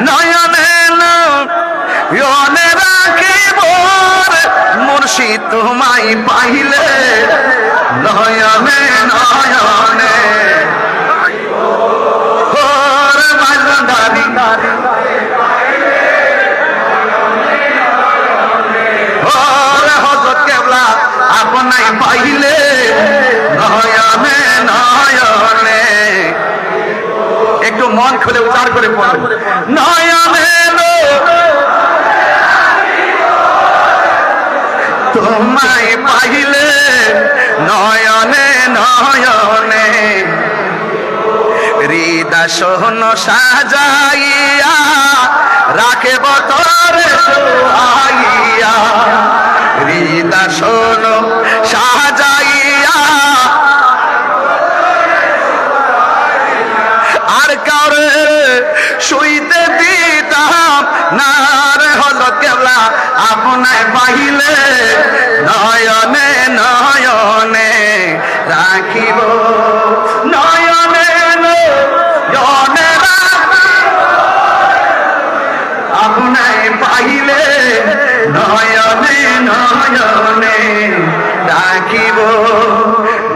নয়নে নয়নে রাখিব মুর্শিদ তোমায় পাইলে নয়নে নয়নে ওরে মাঝদারি ওরে হযরত কেবলা আপনাই পাইলে নয়নে নয়নে একটু মন খুলে উচ্চারণ করে পড়ুন নয়নে তোমায় পাইলে নয়নে নয়নে হৃদয় সোহন সাজাইয়া রাখে বতরে সোহাইয়া হৃদয় সোহন সাজাইয়া আর কাউরে শুইতে দিতাম না রে হযরত কেবলা আপনায় পাইলে নয়নে নয়নে রাখিব নয়নে নয়নে আপনায় পাইলে নয়নে নয়নে রাখিব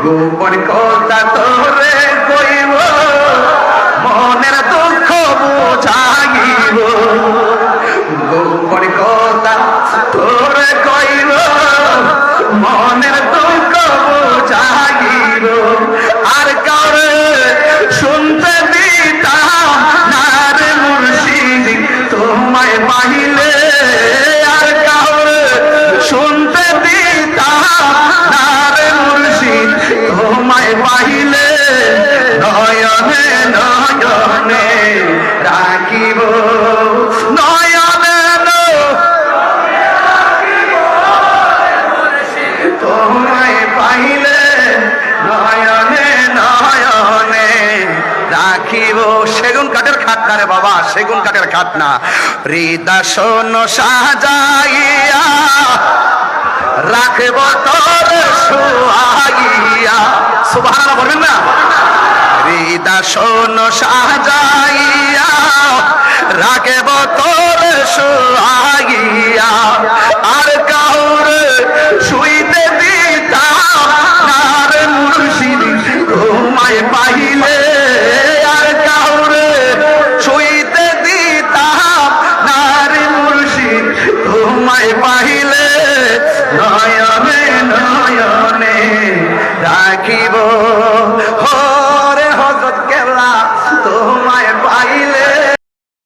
গোপন কথা তোরে কইব মনের দুঃখ বুঝাইব গোপন কথা তোরে কইব মনের দুঃখ বুঝাইব আর কাউরে শুনতে দিতাম না রে মুর্শিদ তোমায় পাইলে আর কাউরে শুনতে দিতাম না রে মুর্শিদ তোমায় পাইলে নয়নে নয়নে রাখিব নয়নে তোমায় পাইলে নয়নে নয়নে রাখিব সেগুন কাঠের খাট না রে বাবা সেগুন কাঠের খাট না হৃদয় সোহন সাজাইয়া রাখব তোর সোহাইয়া সুবহানাল্লাহ বলবেন না হৃদয় সোহন সাজাইয়া